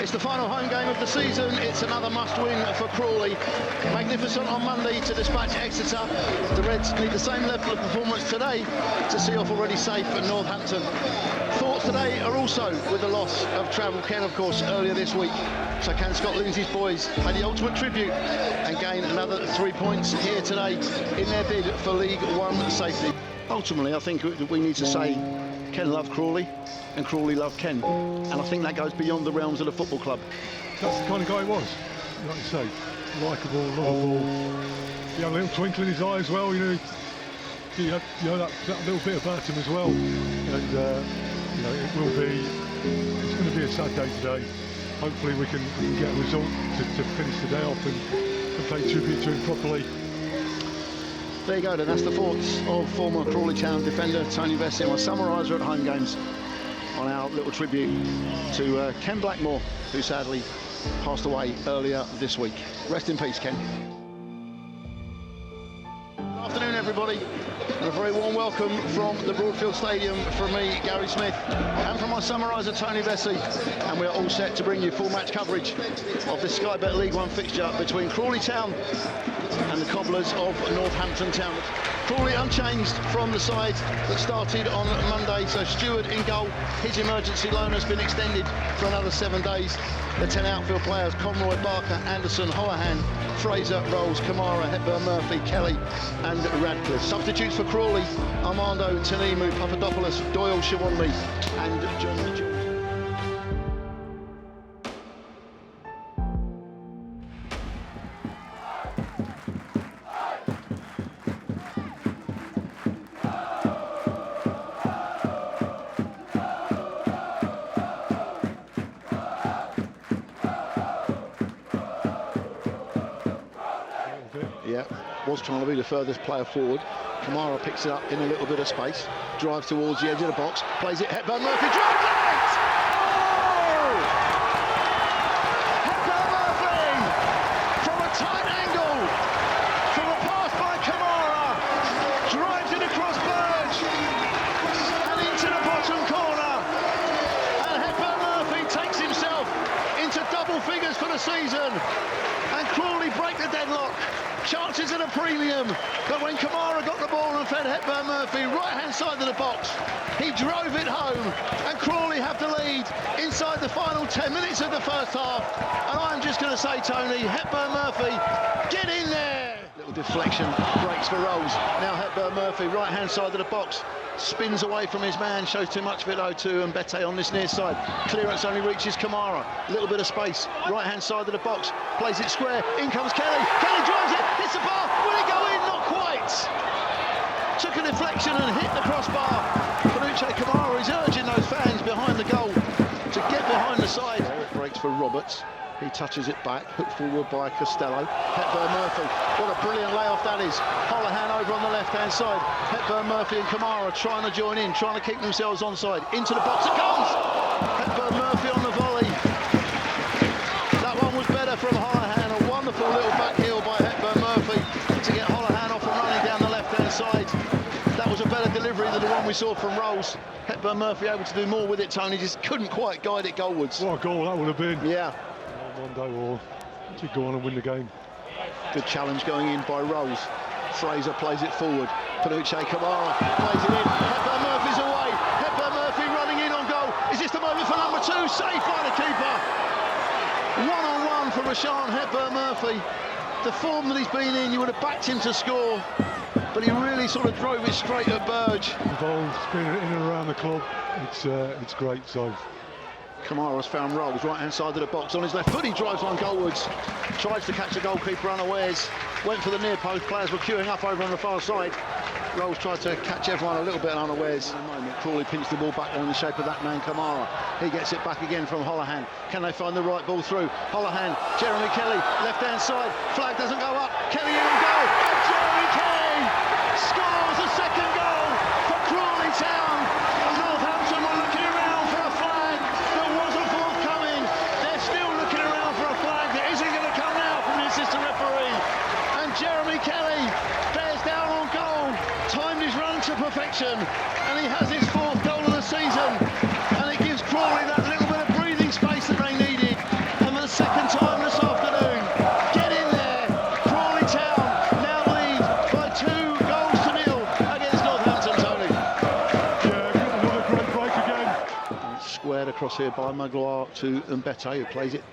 It's the final home game of the season. It's another must-win for Crawley. Magnificent on Monday to dispatch Exeter. The Reds need the same level of performance today to see off already safe at Northampton. Thoughts today are also with the loss of Travel Ken, of course, earlier this week. So can Scott Lindsay's boys pay the ultimate tribute and gain another 3 points here today in their bid for League One safety? Ultimately, I think we need to say Ken loved Crawley and Crawley loved Ken, and I think that goes beyond the realms of the football club. That's the kind of guy he was, like you say, likeable, lovable. He had a little twinkle in his eye as well, you know. He had, that little bit about him as well, and it's going to be a sad day today. Hopefully we can get a result to finish the day off and pay tribute to him properly. There you go then, that's the thoughts of former Crawley Town defender Tony Vesey, my summariser at home games, on our little tribute to Ken Blackmore, who sadly passed away earlier this week. Rest in peace, Ken. Good afternoon, everybody, and a very warm welcome from the Broadfield Stadium from me, Gary Smith, and from my summariser Tony Vesey, and we're all set to bring you full match coverage of the Sky Bet League One fixture between Crawley Town and the Cobblers of Northampton Town. Crawley unchanged from the side that started on Monday, so Stewart in goal. His emergency loan has been extended for another 7 days. The 10 outfield players, Conroy, Barker, Anderson, Holohan, Fraser, Rolls, Kamara, Hepburn, Murphy, Kelly and Radcliffe. Substitutes for Crawley, Armando, Tanimu, Papadopoulos, Doyle, Shawonmi and John Mitchell. Yeah, was trying to be the furthest player forward. Kamara picks it up in a little bit of space, drives towards the edge of the box, plays it, Hepburn, Murphy drives it! Oh! Hepburn, Murphy! From a tight angle, from a pass by Kamara, drives it across Burge, and into the bottom corner. And Hepburn Murphy takes himself into double figures for the season. And Crawley break the deadlock. Chances at a premium, but when Kamara got the ball and fed Hepburn Murphy right-hand side of the box, he drove it home, and Crawley have the lead inside the final 10 minutes of the first half. And I'm just going to say, Tony, Hepburn Murphy, get in there! Little deflection, breaks for Rolls. Now Hepburn Murphy, right-hand side of the box, spins away from his man, shows too much of it to Mbete on this near side. Clearance only reaches Kamara. Little bit of space, right-hand side of the box, plays it square, in comes Kelly. Kelly drives it, hits the bar, will it go in? Not quite. Took a deflection and hit the crossbar. Panucci Kamara is urging those fans behind the goal to get behind the side. It breaks for Roberts. He touches it back, hooked forward by Costello. Hepburn Murphy, what a brilliant layoff that is. Holohan over on the left-hand side. Hepburn Murphy and Kamara trying to join in, trying to keep themselves onside. Into the box it comes! Hepburn Murphy on the volley. That one was better from Holohan. A wonderful little back heel by Hepburn Murphy to get Holohan off and running down the left-hand side. That was a better delivery than the one we saw from Rolls. Hepburn Murphy able to do more with it, Tony, just couldn't quite guide it goalwards. What a goal that would have been. Yeah. One day or to go on and win the game. Good challenge going in by Rolls. Fraser plays it forward. Panucci Kamara plays it in. Hepburn Murphy's away. Hepburn Murphy running in on goal. Is this the moment for number 2? Saved by the keeper. One-on-one for Rashaan Hepburn Murphy. The form that he's been in, you would have backed him to score, but he really sort of drove it straight at Burge. Involved, been in and around the club. It's great. So Kamara's found Rolls, right-hand side of the box. On his left foot, he drives one goalwards. Tries to catch the goalkeeper unawares. Went for the near post. Players were queuing up over on the far side. Rolls tried to catch everyone a little bit unawares. In a moment, Crawley pinched the ball back in the shape of that man, Kamara. He gets it back again from Holohan. Can they find the right ball through? Holohan, Jeremy Kelly, left-hand side. Flag doesn't go up. Kelly in on goal. And Jeremy Kelly scores a second goal for Crawley Town. Northampton were looking around for a flag that wasn't forthcoming. They're still looking around for a flag that isn't going to come now from the assistant referee. And Jeremy Kelly bears down on goal, timed his run to perfection, and he has his 4th goal of the season. And it gives Crawley that little bit of breathing space that they needed. squared across here by Maguire to Mbete, who plays it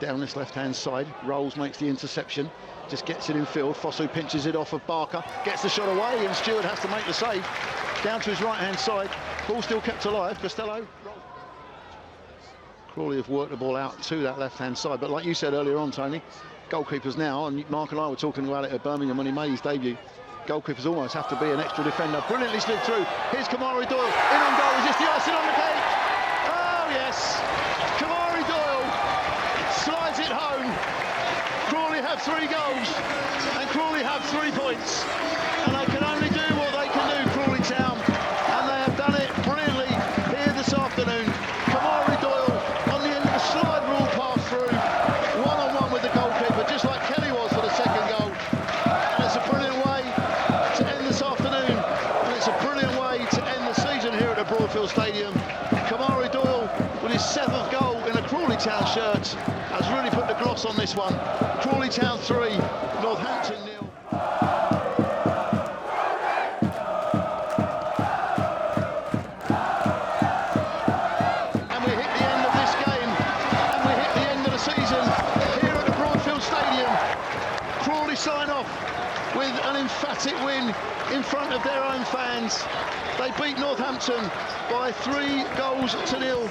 down this left-hand side. Rolls, makes the interception, just gets it in field. Fosu pinches it off of Barker, gets the shot away, and Stewart has to make the save. Down to his right-hand side, ball still kept alive. Costello. Crawley have worked the ball out to that left-hand side, but like you said earlier on, Tony, goalkeepers now, and Mark and I were talking about it at Birmingham when he made his debut, goalkeepers almost have to be an extra defender. Brilliantly slid through. Here's Kamari Doyle in on goal. Is this the icing on the cake? Oh yes, Kamari Doyle slides it home. Crawley have 3 goals and Crawley have 3 points, and they can only do what they can do, Crawley Town, and they have done it brilliantly here this afternoon. Kamari Doyle on the end of the slide rule pass through, one-on-one with the goalkeeper, just like Kelly was for the second goal. And it's a brilliant way to end this afternoon, and it's a brilliant way to end the season here at the Broadfield Stadium. Kamari Doyle with his 7th goal in a Crawley Town shirt has really put the gloss on this one. Crawley Town 3, Northampton 0. And we hit the end of this game, and we hit the end of the season here at the Broadfield Stadium. Crawley sign off with an emphatic win in front of their own fans. They beat Northampton by 3 goals to 0.